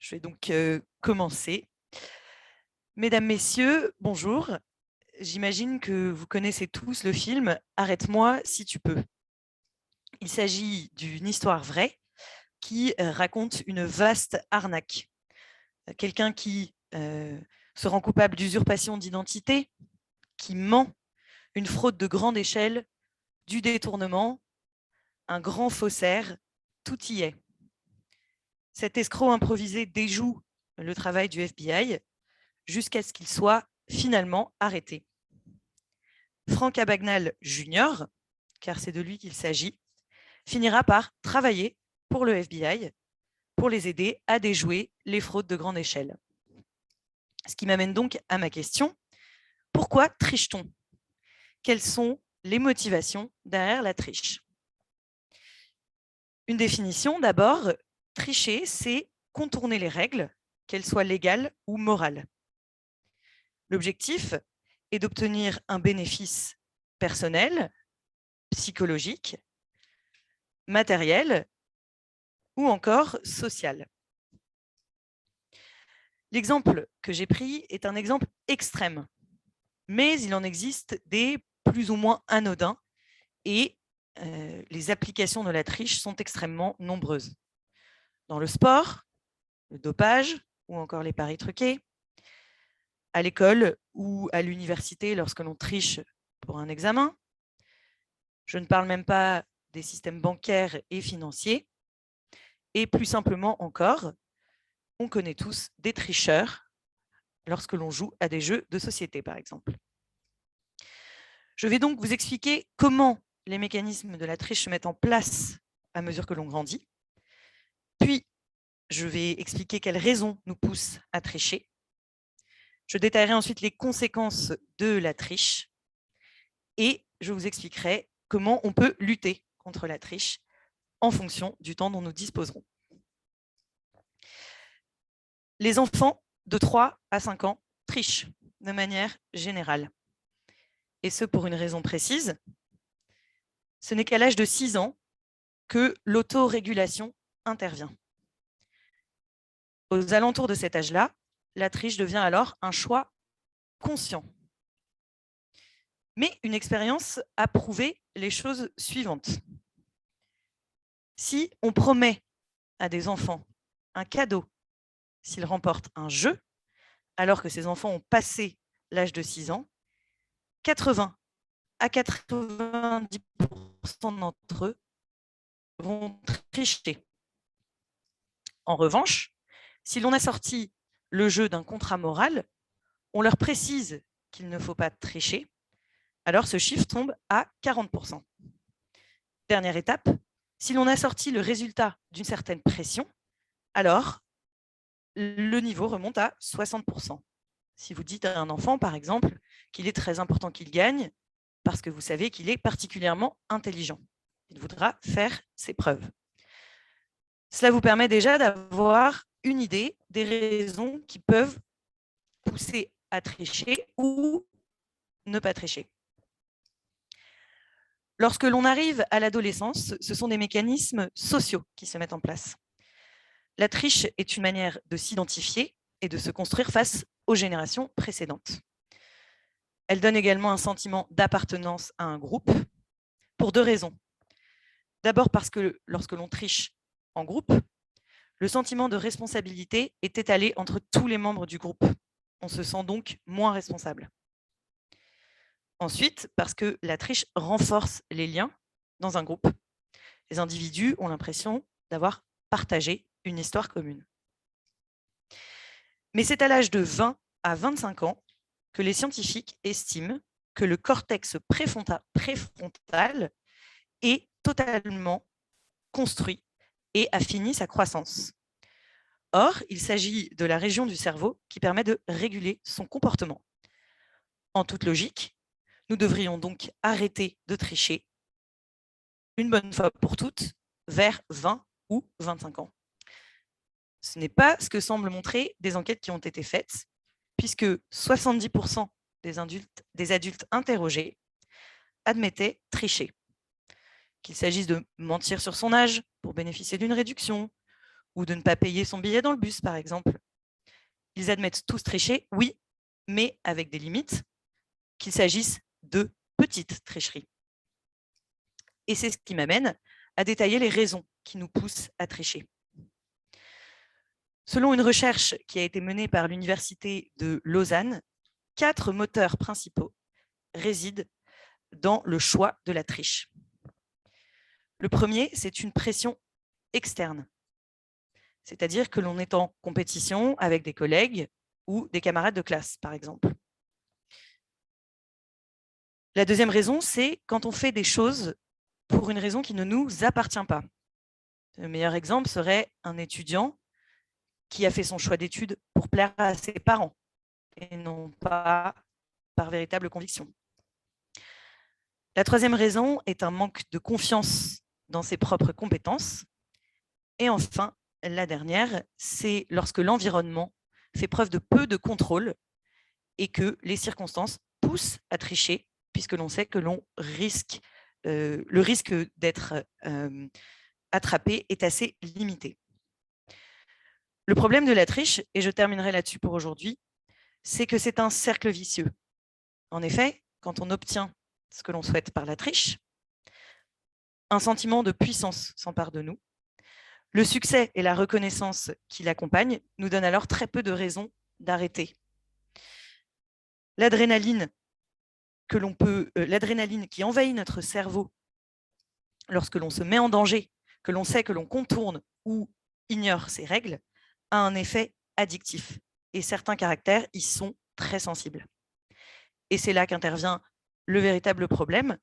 Je vais donc commencer. Mesdames, Messieurs, bonjour. J'imagine que vous connaissez tous le film « Arrête-moi si tu peux ». Il s'agit d'une histoire vraie qui raconte une vaste arnaque. Quelqu'un qui se rend coupable d'usurpation d'identité, qui ment, une fraude de grande échelle, du détournement, un grand faussaire, tout y est. Cet escroc improvisé déjoue le travail du FBI jusqu'à ce qu'il soit finalement arrêté. Franck Abagnale Jr., car c'est de lui qu'il s'agit, finira par travailler pour le FBI pour les aider à déjouer les fraudes de grande échelle. Ce qui m'amène donc à ma question, pourquoi triche-t-on? Quelles sont les motivations derrière la triche? Une définition d'abord, tricher, c'est contourner les règles, qu'elles soient légales ou morales. L'objectif est d'obtenir un bénéfice personnel, psychologique, matériel ou encore social. L'exemple que j'ai pris est un exemple extrême, mais il en existe des plus ou moins anodins et les applications de la triche sont extrêmement nombreuses. Dans le sport, le dopage ou encore les paris truqués, à l'école ou à l'université lorsque l'on triche pour un examen. Je ne parle même pas des systèmes bancaires et financiers. Et plus simplement encore, on connaît tous des tricheurs lorsque l'on joue à des jeux de société, par exemple. Je vais donc vous expliquer comment les mécanismes de la triche se mettent en place à mesure que l'on grandit. Puis, je vais expliquer quelles raisons nous poussent à tricher. Je détaillerai ensuite les conséquences de la triche et je vous expliquerai comment on peut lutter contre la triche en fonction du temps dont nous disposerons. Les enfants de 3 à 5 ans trichent de manière générale. Et ce pour une raison précise. Ce n'est qu'à l'âge de 6 ans que l'autorégulation intervient. Aux alentours de cet âge-là, la triche devient alors un choix conscient. Mais une expérience a prouvé les choses suivantes. Si on promet à des enfants un cadeau s'ils remportent un jeu, alors que ces enfants ont passé l'âge de 6 ans, 80 à 90% d'entre eux vont tricher. En revanche, si l'on a sorti le jeu d'un contrat moral, on leur précise qu'il ne faut pas tricher, alors ce chiffre tombe à 40%. Dernière étape, si l'on a sorti le résultat d'une certaine pression, alors le niveau remonte à 60%. Si vous dites à un enfant, par exemple, qu'il est très important qu'il gagne, parce que vous savez qu'il est particulièrement intelligent, il voudra faire ses preuves. Cela vous permet déjà d'avoir une idée des raisons qui peuvent pousser à tricher ou ne pas tricher. Lorsque l'on arrive à l'adolescence, ce sont des mécanismes sociaux qui se mettent en place. La triche est une manière de s'identifier et de se construire face aux générations précédentes. Elle donne également un sentiment d'appartenance à un groupe pour 2 raisons. D'abord parce que lorsque l'on triche en groupe, le sentiment de responsabilité est étalé entre tous les membres du groupe. On se sent donc moins responsable. Ensuite, parce que la triche renforce les liens dans un groupe. Les individus ont l'impression d'avoir partagé une histoire commune. Mais c'est à l'âge de 20 à 25 ans que les scientifiques estiment que le cortex préfrontal est totalement construit et a fini sa croissance. Or, il s'agit de la région du cerveau qui permet de réguler son comportement. En toute logique, nous devrions donc arrêter de tricher une bonne fois pour toutes vers 20 ou 25 ans. Ce n'est pas ce que semblent montrer des enquêtes qui ont été faites, puisque 70% des adultes interrogés admettaient tricher. Qu'il s'agisse de mentir sur son âge pour bénéficier d'une réduction, ou de ne pas payer son billet dans le bus, par exemple. Ils admettent tous tricher, oui, mais avec des limites, qu'il s'agisse de petites tricheries. Et c'est ce qui m'amène à détailler les raisons qui nous poussent à tricher. Selon une recherche qui a été menée par l'Université de Lausanne, 4 moteurs principaux résident dans le choix de la triche. Le premier, c'est une pression externe, c'est-à-dire que l'on est en compétition avec des collègues ou des camarades de classe, par exemple. La deuxième raison, c'est quand on fait des choses pour une raison qui ne nous appartient pas. Le meilleur exemple serait un étudiant qui a fait son choix d'études pour plaire à ses parents et non pas par véritable conviction. La troisième raison est un manque de confiance dans ses propres compétences. Et enfin, la dernière, c'est lorsque l'environnement fait preuve de peu de contrôle et que les circonstances poussent à tricher, puisque l'on sait que le risque d'être attrapé est assez limité. Le problème de la triche, et je terminerai là-dessus pour aujourd'hui, c'est que c'est un cercle vicieux. En effet, quand on obtient ce que l'on souhaite par la triche, un sentiment de puissance s'empare de nous. Le succès et la reconnaissance qui l'accompagnent nous donnent alors très peu de raisons d'arrêter. L'adrénaline qui envahit notre cerveau lorsque l'on se met en danger, que l'on sait que l'on contourne ou ignore ses règles, a un effet addictif. Et certains caractères y sont très sensibles. Et c'est là qu'intervient le véritable problème.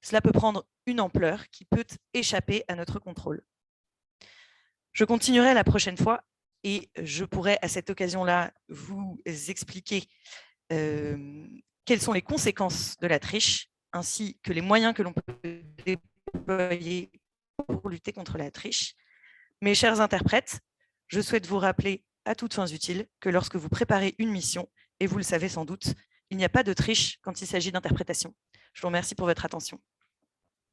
Cela peut prendre une ampleur qui peut échapper à notre contrôle. Je continuerai la prochaine fois et je pourrai à cette occasion-là vous expliquer quelles sont les conséquences de la triche, ainsi que les moyens que l'on peut déployer pour lutter contre la triche. Mes chers interprètes, je souhaite vous rappeler à toutes fins utiles que lorsque vous préparez une mission, et vous le savez sans doute, il n'y a pas de triche quand il s'agit d'interprétation. Je vous remercie pour votre attention.